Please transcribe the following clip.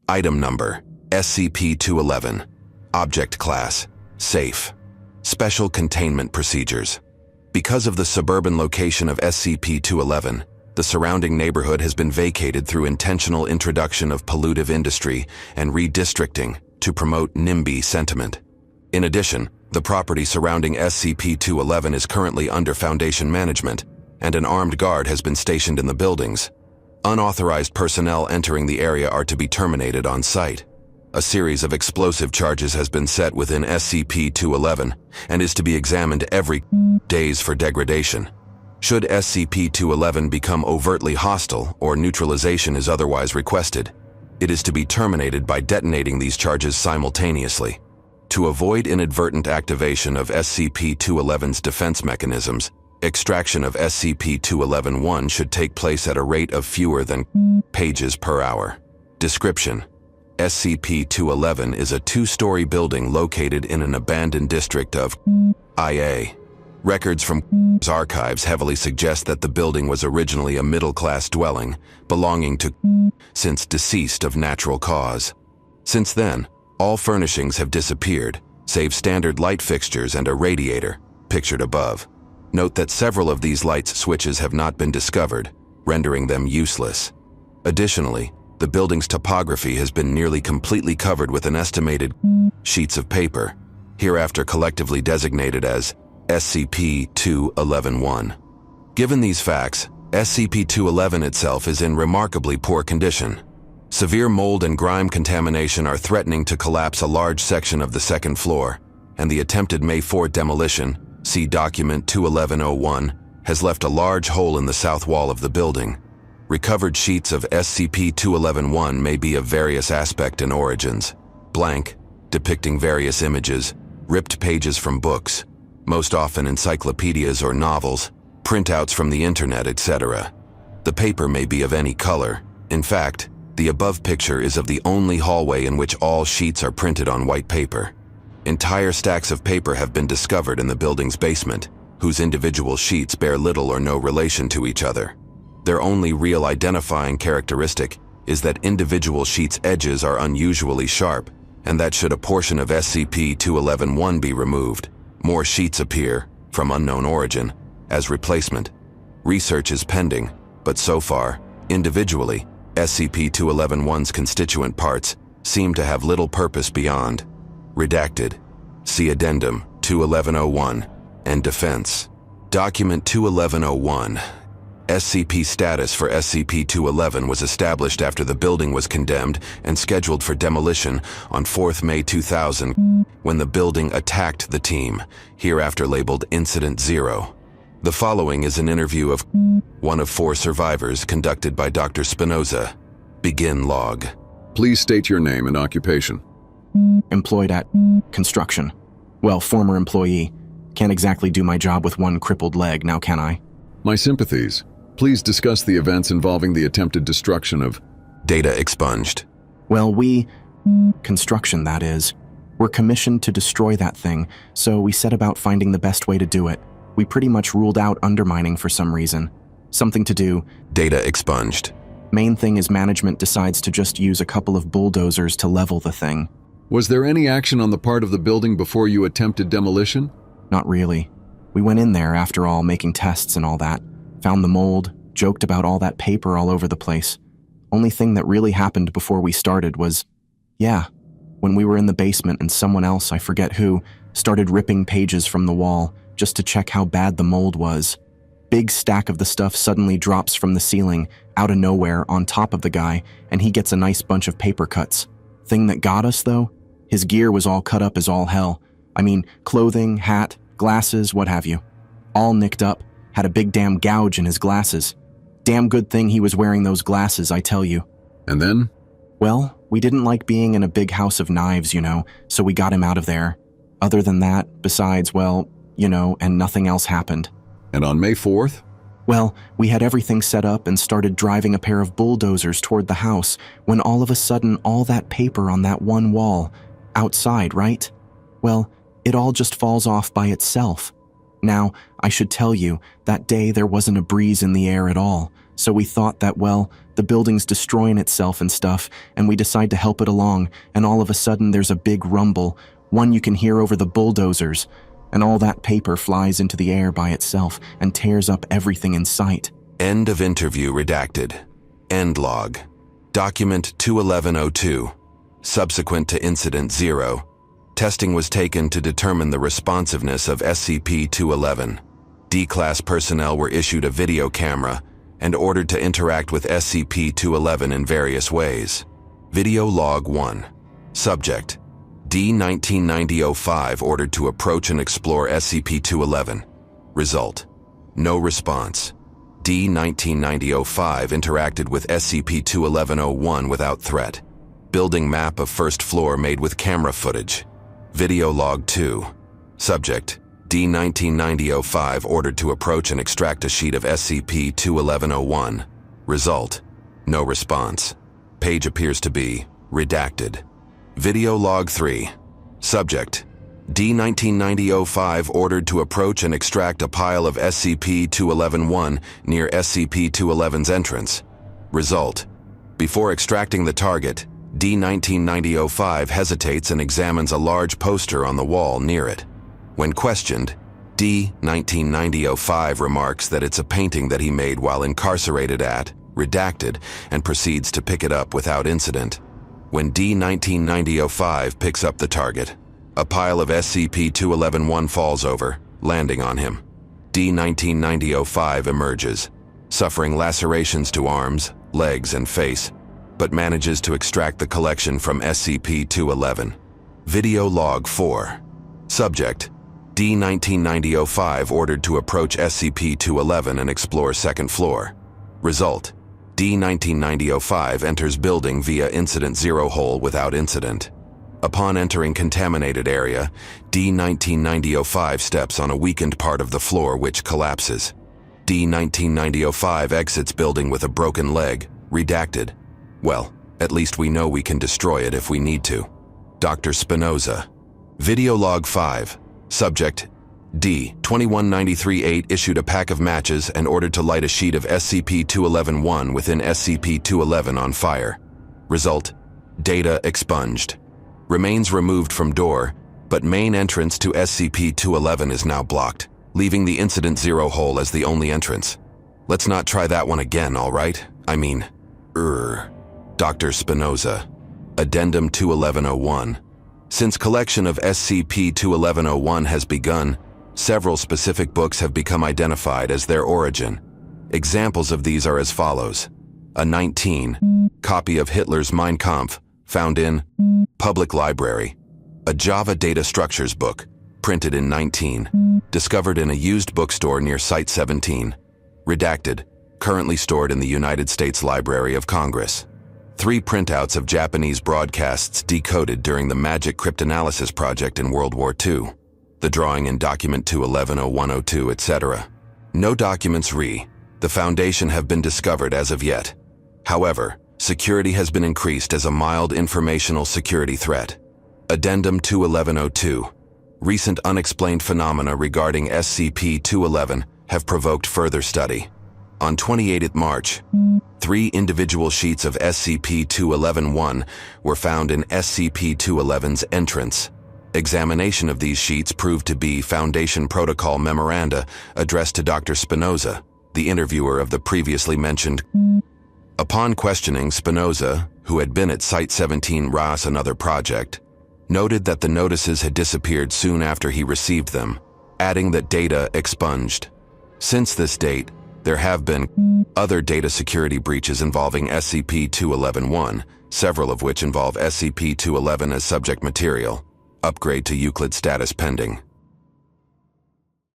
Item number, SCP-211. Object class, safe. Special containment procedures. Because of the suburban location of SCP-211, the surrounding neighborhood has been vacated through intentional introduction of pollutive industry and redistricting to promote NIMBY sentiment. In addition, the property surrounding SCP-211 is currently under Foundation management, and an armed guard has been stationed in the buildings. Unauthorized personnel entering the area are to be terminated on site. A series of explosive charges has been set within SCP-211 and is to be examined every days for degradation. Should SCP-211 become overtly hostile or neutralization is otherwise requested, it is to be terminated by detonating these charges simultaneously. To avoid inadvertent activation of SCP-211's defense mechanisms, extraction of SCP-211-1 should take place at a rate of fewer than pages per hour. Description: SCP-211 is a two-story building located in an abandoned district of IA. Records from archives heavily suggest that the building was originally a middle-class dwelling belonging to since deceased of natural cause. Since then, all furnishings have disappeared, save standard light fixtures and a radiator, pictured above. Note that several of these light switches have not been discovered, rendering them useless. Additionally, the building's topography has been nearly completely covered with an estimated sheets of paper, hereafter collectively designated as SCP-211-1. Given these facts, SCP-211 itself is in remarkably poor condition. Severe mold and grime contamination are threatening to collapse a large section of the second floor, and the attempted May 4 demolition, see Document 211-01, has left a large hole in the south wall of the building. Recovered sheets of SCP-211-1 may be of various aspect and origins: blank, depicting various images, ripped pages from books, most often encyclopedias or novels, printouts from the internet, etc. The paper may be of any color. In fact, the above picture is of the only hallway in which all sheets are printed on white paper. Entire stacks of paper have been discovered in the building's basement, whose individual sheets bear little or no relation to each other. Their only real identifying characteristic is that individual sheets' edges are unusually sharp, and that should a portion of SCP-211-1 be removed, more sheets appear, from unknown origin, as replacement. Research is pending, but so far, individually, SCP-211-1's constituent parts seem to have little purpose beyond. Redacted. See Addendum 211-01 and Defense. Document 211-01. SCP status for SCP-211 was established after the building was condemned and scheduled for demolition on 4th May 2000 when the building attacked the team, hereafter labeled Incident 0. The following is an interview of one of 4 survivors conducted by Dr. Espinoza. Begin log. Please state your name and occupation. Employed at construction. Well, former employee. Can't exactly do my job with one crippled leg, now can I? My sympathies. Please discuss the events involving the attempted destruction of Data expunged. Well, construction that is, were commissioned to destroy that thing, so we set about finding the best way to do it. We pretty much ruled out undermining for some reason. Something to do. Data expunged. Main thing is management decides to just use a couple of bulldozers to level the thing. Was there any action on the part of the building before you attempted demolition? Not really. We went in there, after all, making tests and all that. Found the mold, joked about all that paper all over the place. Only thing that really happened before we started was, when we were in the basement and someone else, I forget who, started ripping pages from the wall just to check how bad the mold was. Big stack of the stuff suddenly drops from the ceiling, out of nowhere, on top of the guy, and he gets a nice bunch of paper cuts. Thing that got us, though? His gear was all cut up as all hell. I mean, clothing, hat, glasses, what have you. All nicked up, had a big damn gouge in his glasses. Damn good thing he was wearing those glasses, I tell you. And then? Well, we didn't like being in a big house of knives, so we got him out of there. Other than that, besides, and nothing else happened. And on May 4th? Well, we had everything set up and started driving a pair of bulldozers toward the house when all of a sudden all that paper on that one wall, outside, right? Well, it all just falls off by itself. Now, I should tell you, that day there wasn't a breeze in the air at all, So we thought that, well, the building's destroying itself and stuff, and we decide to help it along, and all of a sudden there's a big rumble, one you can hear over the bulldozers, and all that paper flies into the air by itself and tears up everything in sight. End of interview redacted. End log. Document 21102. Subsequent to Incident 0, testing was taken to determine the responsiveness of SCP-211. D-Class personnel were issued a video camera and ordered to interact with SCP-211 in various ways. Video Log 1. Subject: D-1990-05 ordered to approach and explore SCP-211. Result: no response. D-1990-05 interacted with SCP-211-01 without threat. Building map of first floor made with camera footage. Video Log 2. Subject: D-1990-05 ordered to approach and extract a sheet of SCP-211-01. Result: no response. Page appears to be redacted. Video Log 3. Subject: D-1990-05 ordered to approach and extract a pile of SCP-211-1 near SCP-211's entrance. Result: before extracting the target, D-1990-05 hesitates and examines a large poster on the wall near it. When questioned, D-1990-05 remarks that it's a painting that he made while incarcerated at, redacted, and proceeds to pick it up without incident. When D-1990-05 picks up the target, a pile of SCP-211-1 falls over, landing on him. D-1990-05 emerges, suffering lacerations to arms, legs, and face, but manages to extract the collection from SCP-211. Video Log 4. Subject: D-1990-05 ordered to approach SCP-211 and explore second floor. Result: D-1990-05 enters building via Incident 0 hole without incident. Upon entering contaminated area, D-1990-05 steps on a weakened part of the floor which collapses. D-1990-05 exits building with a broken leg, redacted. Well, at least we know we can destroy it if we need to. Dr. Espinoza. Video Log 5. Subject: D-2193-8 issued a pack of matches and ordered to light a sheet of SCP-211-1 within SCP-211 on fire. Result: data expunged. Remains removed from door, but main entrance to SCP-211 is now blocked, leaving the Incident 0 hole as the only entrance. Let's not try that one again, all right? I mean, Dr. Espinoza. Addendum 21101. Since collection of SCP-211-01 has begun, several specific books have become identified as their origin. Examples of these are as follows: a 19 copy of Hitler's Mein Kampf, found in Public Library. A Java Data Structures book, printed in 19, discovered in a used bookstore near Site 17. Redacted, currently stored in the United States Library of Congress. 3 printouts of Japanese broadcasts decoded during the Magic Cryptanalysis Project in World War II. The drawing in Document 211-0102, etc. No documents the Foundation have been discovered as of yet. However, security has been increased as a mild informational security threat. Addendum 21102. Recent unexplained phenomena regarding SCP-211 have provoked further study. On 28 March, 3 individual sheets of SCP-211-1 were found in SCP-211's entrance. Examination of these sheets proved to be Foundation Protocol memoranda addressed to Dr. Espinoza, the interviewer of the previously mentioned. Upon questioning Espinoza, who had been at Site 17 RAS another project, noted that the notices had disappeared soon after he received them, adding that data expunged. Since this date, there have been other data security breaches involving SCP-211-1, several of which involve SCP-211 as subject material. Upgrade to Euclid status pending.